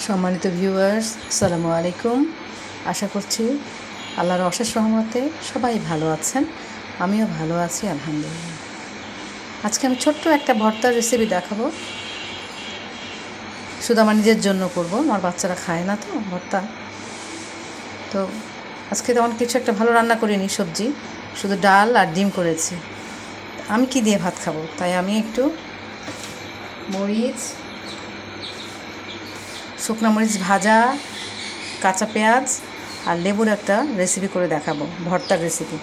সম্মানিত ভিউয়ার্স, আসসালামু আলাইকুম। আশা করছি আল্লাহর অশেষ রহমতে সবাই ভালো আছেন, আমিও ভালো আছি আলহামদুলিল্লাহ। আজকে আমি ছোট্ট একটা ভর্তার রেসিপি দেখাবো। শুধু আমার নিজের জন্য করব, আমার বাচ্চারা খায় না তো ভর্তা। তো আজকে তেমন কিছু একটা ভালো রান্না করিনি, সবজি শুধু ডাল আর ডিম করেছি। আমি কি দিয়ে ভাত খাবো, তাই আমি একটু মরিচ, শুকনো মরিচ ভাজা, কাঁচা পেঁয়াজ আর লেবুর একটা রেসিপি করে দেখাবো, ভর্তার রেসিপি।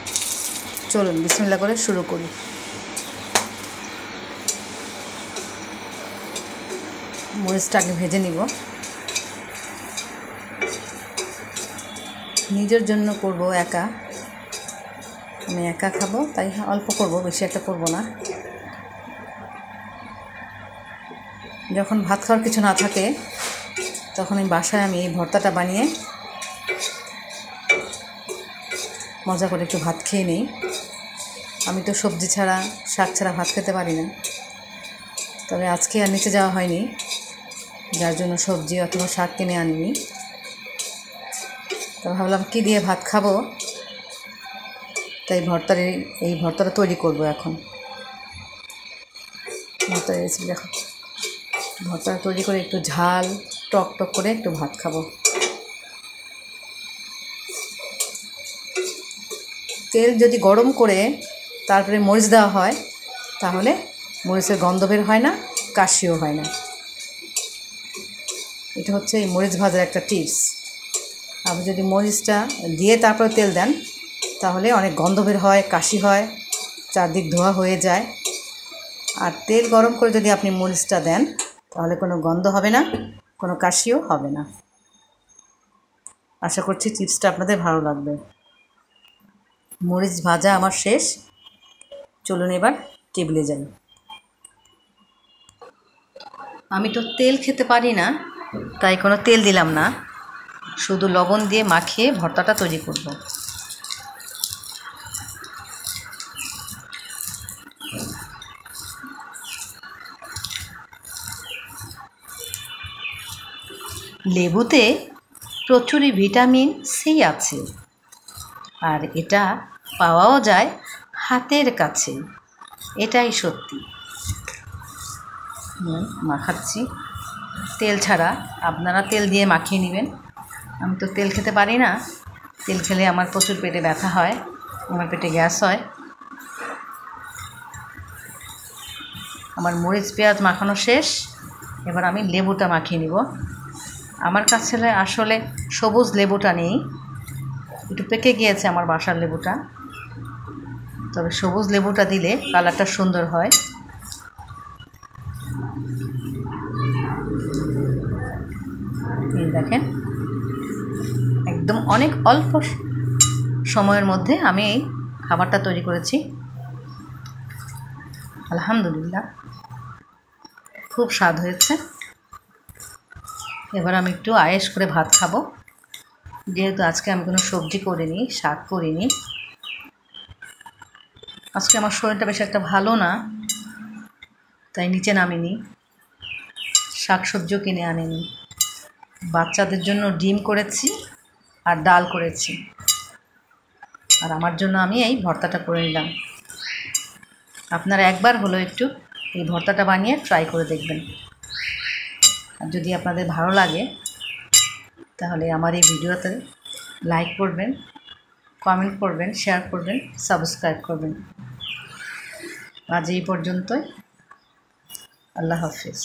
চলুন বিসমিল্লাহ করে শুরু করি। মরিচটা আগে ভেজে নিব। নিজের জন্য করব, আমি একা খাবো, তাই অল্প করব, বেশি একটা করব না। যখন ভাত খাওয়ার কিছু না থাকে তখন এই বাসায় আমি এই ভর্তাটা বানিয়ে মজা করে একটু ভাত খেয়ে নিই। আমি তো সবজি ছাড়া, শাক ছাড়া ভাত খেতে পারি না। তবে আজকে আর নিচে যাওয়া হয়নি, যার জন্য সবজি অথবা শাক কিনে আনিনি। তো ভাবলাম কী দিয়ে ভাত খাবো, তাই এই ভর্তাটা তৈরি করব। এখন ভর্তার রেসিপি দেখো। ভর্তাটা তৈরি করে একটু ঝাল টক টক করে একটু ভাত খাবো। তেল যদি গরম করে তারপরে মরিচ দেওয়া হয়, তাহলে মরিচের গন্ধ বের হয় না, কাশিও হয় না। এটা হচ্ছে এই মরিচ ভাজার একটা টিপস। আপনি যদি মরিচটা দিয়ে তারপরে তেল দেন, তাহলে অনেক গন্ধ বের হয়, কাশি হয়, চারদিক ধোয়া হয়ে যায়। আর তেল গরম করে যদি আপনি মরিচটা দেন, তাহলে কোনো গন্ধ হবে না, কোনো কাশিও হবে না। আশা করছি টিপসটা আপনাদের ভালো লাগবে। মরিচ ভাজা আমার শেষ, চলুন এবার টেবিলে যাই। আমি তো তেল খেতে পারি না, তাই কোনো তেল দিলাম না, শুধু লবণ দিয়ে মাখিয়ে ভর্তাটা তৈরি করব। লেবুতে প্রচুরই ভিটামিন সি আছে, আর এটা পাওয়াও যায় হাতের কাছে, এটাই সত্যি। মাখাচ্ছি তেল ছাড়া, আপনারা তেল দিয়ে মাখিয়ে নেবেন। আমি তো তেল খেতে পারি না, তেল খেলে আমার প্রচুর পেটে ব্যথা হয়, আমার পেটে গ্যাস হয়। আমার মরিচ পেঁয়াজ মাখানো শেষ, এবার আমি লেবুটা মাখিয়ে নিব। আমার কাছে আসলে সবুজ লেবুটা নেই, একটু পেকে গিয়েছে আমার বাসার লেবুটা, তবে সবুজ লেবুটা দিলে কালারটা সুন্দর হয়। এই দেখেন, একদম অনেক অল্প সময়ের মধ্যে আমি এই খাবারটা তৈরি করেছি। আলহামদুলিল্লাহ, খুব স্বাদ হয়েছে। এবার আমি একটু আয়েশ করে ভাত খাবো, যেহেতু আজকে আমি কোনো সবজি করিনি, শাক করিনি। আজকে আমার শরীরটা বেশ একটা ভালো না, তাই নিচে নামিনি, শাক সবজিও কিনে আনিনি। বাচ্চাদের জন্য ডিম করেছি আর ডাল করেছি, আর আমার জন্য আমি এই ভর্তাটা করে নিলাম। আপনারা একবার হলো একটু এই ভর্তাটা বানিয়ে ট্রাই করে দেখবেন। আর যদি আপনাদের ভালো লাগে, তাহলে আমার এই ভিডিওতে লাইক করবেন, কমেন্ট করবেন, শেয়ার করবেন, সাবস্ক্রাইব করবেন। আজ এই পর্যন্তই। আল্লাহ হাফেজ।